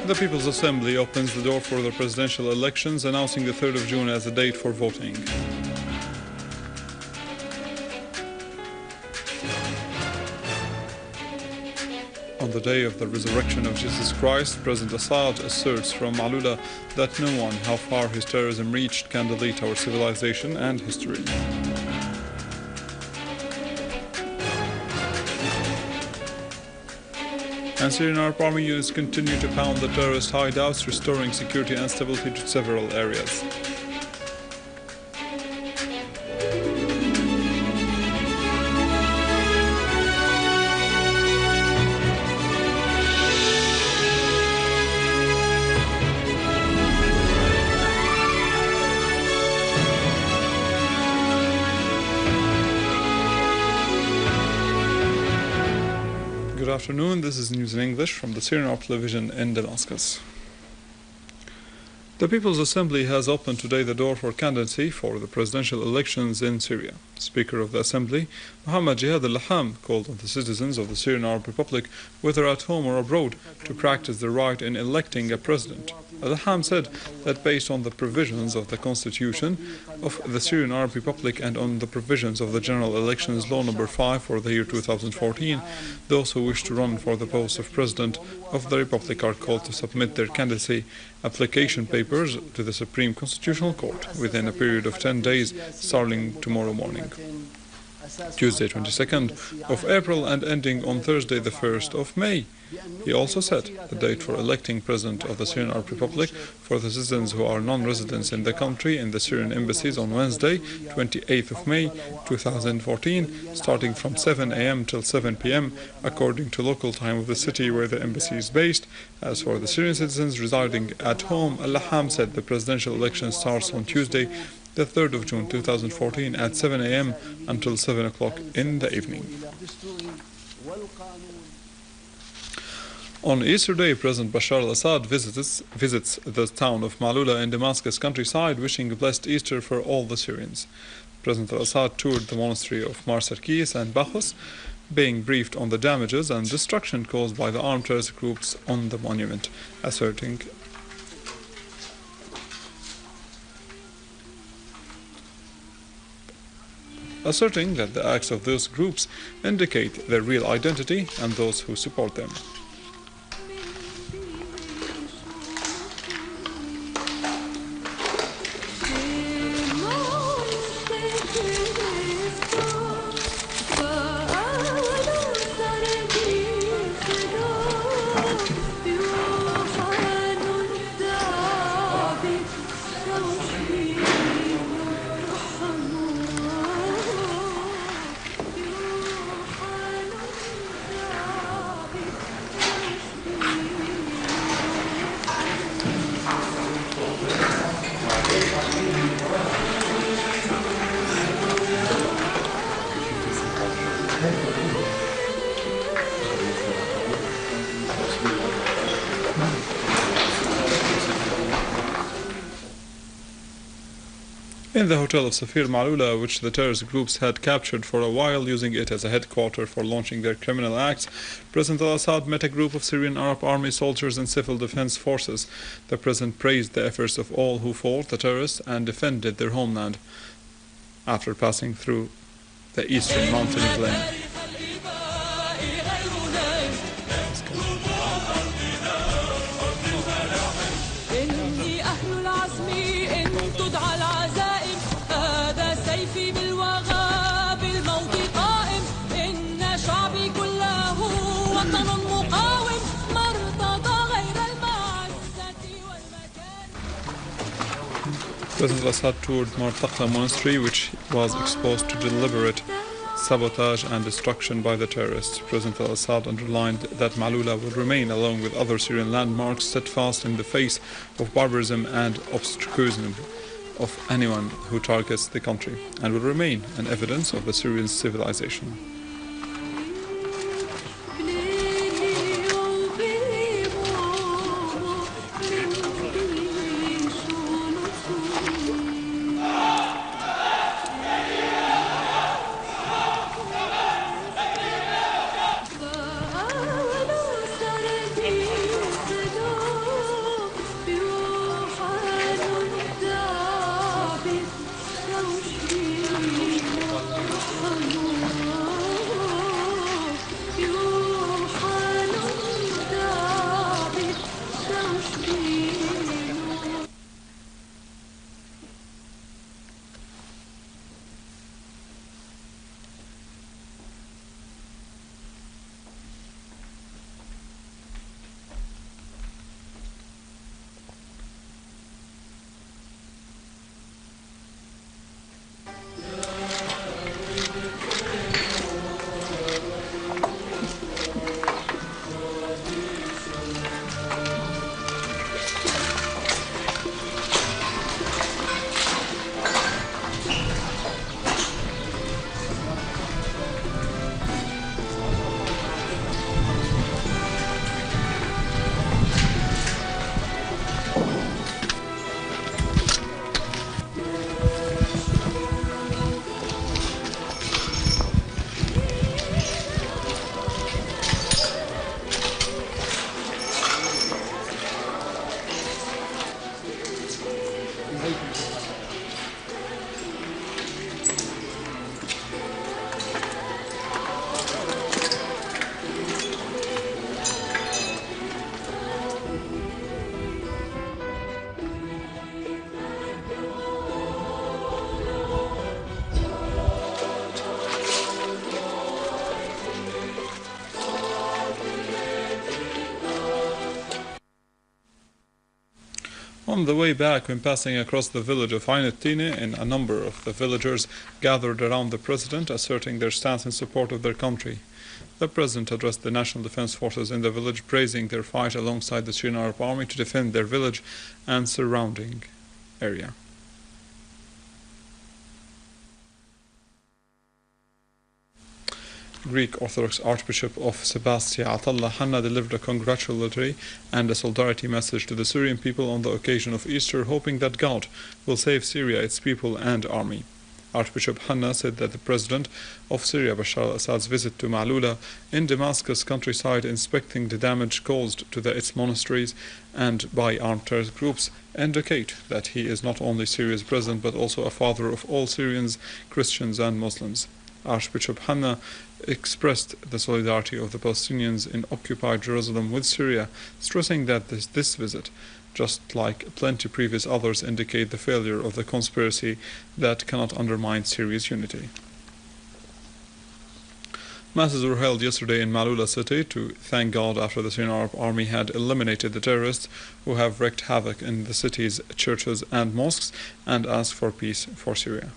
The People's Assembly opens the door for the presidential elections, announcing the 3rd of June as a date for voting. On the day of the resurrection of Jesus Christ, President Assad asserts from Maaloula that no one, how far his terrorism reached, can delete our civilization and history. And Syrian Arab Army units continue to pound the terrorist hideouts, restoring security and stability to several areas. Good afternoon, this is news in English from the Syrian Arab television in Damascus. The People's Assembly has opened today the door for candidacy for the presidential elections in Syria. Speaker of the Assembly, Mohammed Jihad al-Laham, called on the citizens of the Syrian Arab Republic, whether at home or abroad, to practice their right in electing a president. Al-Laham said that based on the provisions of the Constitution of the Syrian Arab Republic and on the provisions of the General Elections Law No. 5 for the year 2014, those who wish to run for the post of President of the Republic are called to submit their candidacy application papers to the Supreme Constitutional Court within a period of 10 days starting tomorrow morning, Tuesday 22nd of April and ending on Thursday the 1st of May. He also set the date for electing President of the Syrian Arab Republic for the citizens who are non-residents in the country in the Syrian embassies on Wednesday, 28th of May 2014, starting from 7 a.m. till 7 p.m. according to local time of the city where the embassy is based. As for the Syrian citizens residing at home, Al-Laham said the presidential election starts on Tuesday, the 3rd of June 2014 at 7 a.m. until 7 o'clock in the evening. On Easter Day, President Bashar al-Assad visits the town of Maaloula in Damascus countryside, wishing a blessed Easter for all the Syrians. President al-Assad toured the monastery of Mar Sarkis and Bachus, being briefed on the damages and destruction caused by the armed terrorist groups on the monument, asserting that the acts of those groups indicate their real identity and those who support them. In the hotel of Safir Maaloula, which the terrorist groups had captured for a while, using it as a headquarters for launching their criminal acts, President al-Assad met a group of Syrian Arab Army soldiers and civil defense forces. The president praised the efforts of all who fought the terrorists and defended their homeland after passing through the eastern mountain plain. President al-Assad toured Mortar monastery, which was exposed to deliberate sabotage and destruction by the terrorists. President al-Assad underlined that Maaloula will remain, along with other Syrian landmarks, steadfast in the face of barbarism and obstructionism of anyone who targets the country, and will remain an evidence of the Syrian civilization. On the way back, when passing across the village of Ain-Tine, a number of the villagers gathered around the president, asserting their stance in support of their country. The president addressed the National Defense Forces in the village, praising their fight alongside the Syrian Arab Army to defend their village and surrounding area. Greek Orthodox Archbishop of Sebastia, Atallah, Hanna, delivered a congratulatory and a solidarity message to the Syrian people on the occasion of Easter, hoping that God will save Syria, its people and army. Archbishop Hanna said that the president of Syria, Bashar al-Assad's visit to Maaloula in Damascus countryside, inspecting the damage caused to its monasteries and by armed terrorist groups, indicate that he is not only Syria's president but also a father of all Syrians, Christians and Muslims. Archbishop Hanna expressed the solidarity of the Palestinians in occupied Jerusalem with Syria, stressing that this visit, just like plenty previous others, indicate the failure of the conspiracy that cannot undermine Syria's unity. Masses were held yesterday in Maaloula city to thank God after the Syrian Arab Army had eliminated the terrorists who have wreaked havoc in the city's churches and mosques, and asked for peace for Syria.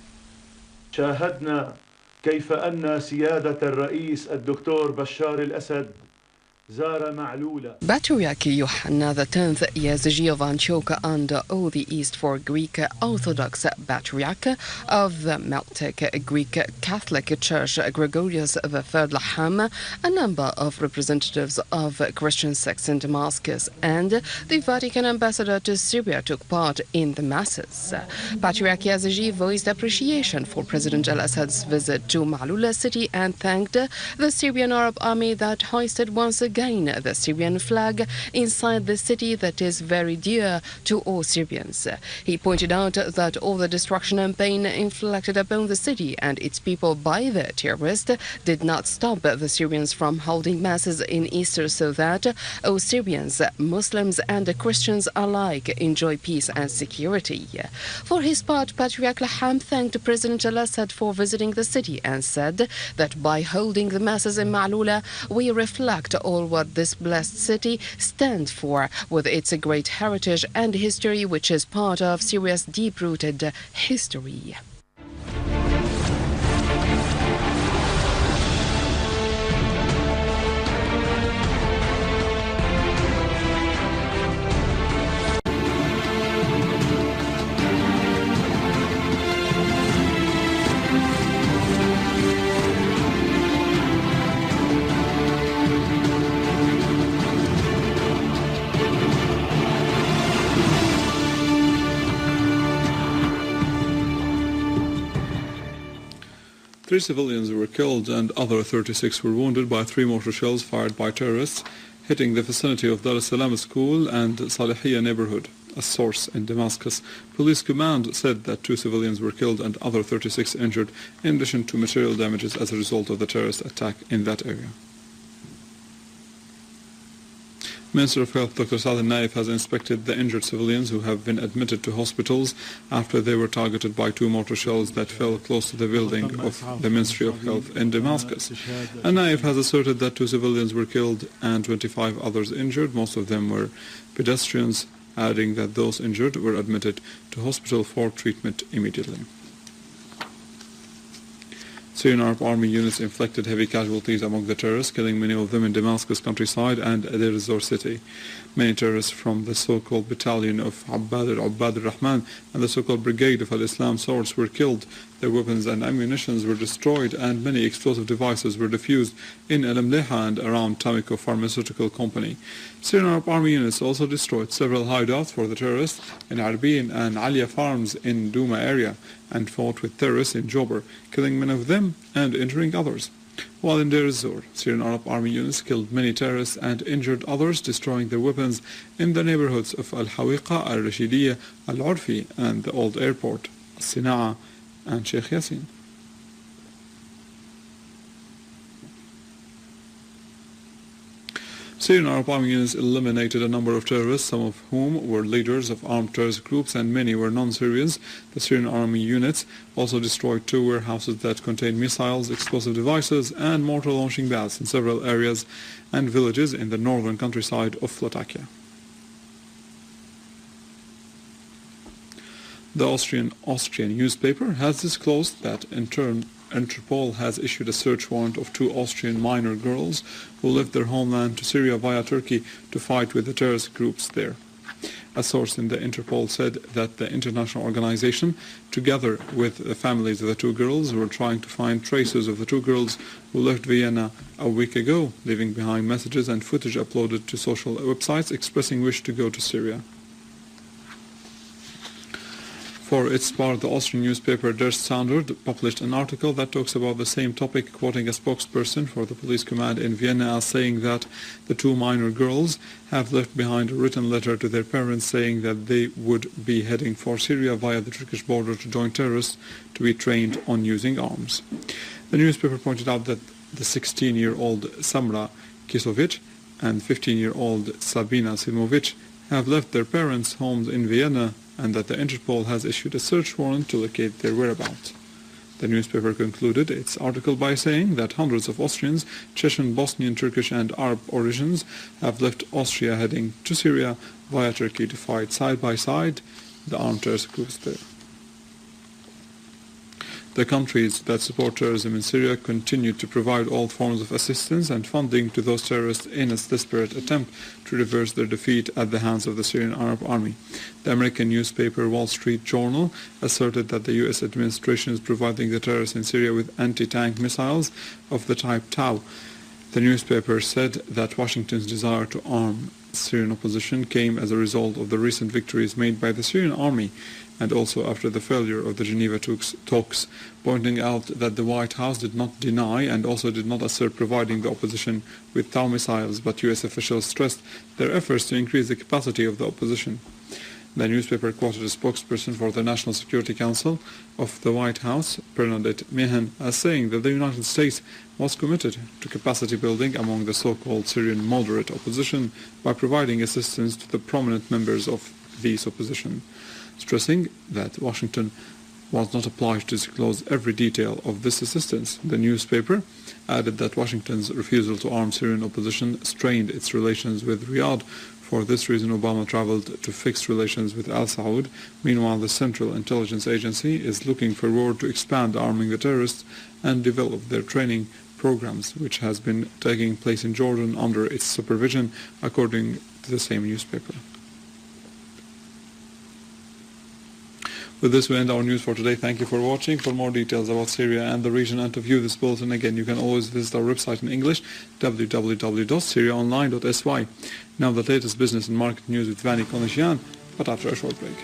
شاهدنا كيف أن سيادة الرئيس الدكتور بشار الأسد زار معلولة. Patriarch Hanna X Yazigi of Antioch under oath East for Greek Orthodox Patriarch of the Meltic Greek Catholic Church Gregorius III Laham, a number of representatives of Christian sects in Damascus, and the Vatican ambassador to Syria took part in the masses. Patriarch Yazigi voiced appreciation for President al-Assad's visit to Maaloula city and thanked the Syrian Arab Army that hoisted once again the Syrian flag inside the city that is very dear to all Syrians. He pointed out that all the destruction and pain inflicted upon the city and its people by the terrorists did not stop the Syrians from holding masses in Easter, so that all Syrians, Muslims and Christians alike enjoy peace and security. For his part, Patriarch Laham thanked President al-Assad for visiting the city and said that by holding the masses in Maaloula, we reflect all what this blessed city stands for, with its great heritage and history, which is part of Syria's deep-rooted history. Three civilians were killed and other 36 were wounded by 3 mortar shells fired by terrorists, hitting the vicinity of Dar es Salaam School and Salihiyya neighborhood. A source in Damascus police command said that 2 civilians were killed and other 36 injured, in addition to material damages as a result of the terrorist attack in that area. Minister of Health Dr. Saad al-Naif has inspected the injured civilians who have been admitted to hospitals after they were targeted by 2 mortar shells that fell close to the building of the Ministry of Health in Damascus. Al-Naif has asserted that 2 civilians were killed and 25 others injured. Most of them were pedestrians, adding that those injured were admitted to hospital for treatment immediately. Syrian Arab Army units inflicted heavy casualties among the terrorists, killing many of them in Damascus countryside and Deir ez-Zor city. Many terrorists from the so-called battalion of Abbad al-Rahman and the so-called brigade of al-Islam swords were killed. Their weapons and ammunitions were destroyed, and many explosive devices were defused in Al-Mleha and around Tamiko Pharmaceutical Company. Syrian Arab Army units also destroyed several hideouts for the terrorists in Arbin and Alia farms in Douma area, and fought with terrorists in Jober, killing many of them and injuring others. While in Deir ez-Zor, Syrian Arab Army units killed many terrorists and injured others, destroying their weapons in the neighborhoods of Al-Hawiqa, Al-Rashidiyya, Al-Urfi, and the old airport, Sina'a, and Sheikh Yassin. Syrian Arab Army units eliminated a number of terrorists, some of whom were leaders of armed terrorist groups and many were non-Syrians. The Syrian Army units also destroyed 2 warehouses that contained missiles, explosive devices, and mortar launching pads in several areas and villages in the northern countryside of Latakia. The Austrian newspaper has disclosed that Interpol has issued a search warrant of 2 Austrian minor girls who left their homeland to Syria via Turkey to fight with the terrorist groups there. A source in the Interpol said that the international organization, together with the families of the 2 girls, were trying to find traces of the 2 girls who left Vienna a week ago, leaving behind messages and footage uploaded to social websites expressing wish to go to Syria. For its part, the Austrian newspaper Der Standard published an article that talks about the same topic, quoting a spokesperson for the police command in Vienna as saying that the 2 minor girls have left behind a written letter to their parents saying that they would be heading for Syria via the Turkish border to join terrorists to be trained on using arms. The newspaper pointed out that the 16-year-old Samra Kisovic and 15-year-old Sabina Simovic have left their parents' homes in Vienna, and that the Interpol has issued a search warrant to locate their whereabouts. The newspaper concluded its article by saying that hundreds of Austrians, Chechen, Bosnian, Turkish and Arab origins have left Austria heading to Syria via Turkey to fight side by side the armed terrorist groups there. The countries that support terrorism in Syria continue to provide all forms of assistance and funding to those terrorists in its desperate attempt to reverse their defeat at the hands of the Syrian Arab Army. The American newspaper Wall Street Journal asserted that the U.S. administration is providing the terrorists in Syria with anti-tank missiles of the type Tau. The newspaper said that Washington's desire to arm Syrian opposition came as a result of the recent victories made by the Syrian army and also after the failure of the Geneva talks, pointing out that the White House did not deny and also did not assert providing the opposition with Tau missiles, but U.S. officials stressed their efforts to increase the capacity of the opposition. The newspaper quoted a spokesperson for the National Security Council of the White House, Bernadette Meehan, as saying that the United States was committed to capacity building among the so-called Syrian moderate opposition by providing assistance to the prominent members of these opposition, stressing that Washington was not obliged to disclose every detail of this assistance. The newspaper added that Washington's refusal to arm Syrian opposition strained its relations with Riyadh. For this reason, Obama traveled to fix relations with al-Saud. Meanwhile, the Central Intelligence Agency is looking forward to expand arming the terrorists and develop their training programs, which has been taking place in Jordan under its supervision, according to the same newspaper. With this, we end our news for today. Thank you for watching. For more details about Syria and the region and to view this bulletin again, you can always visit our website in English, www.syriaonline.sy. Now the latest business and market news with Vani Konishian, but after a short break.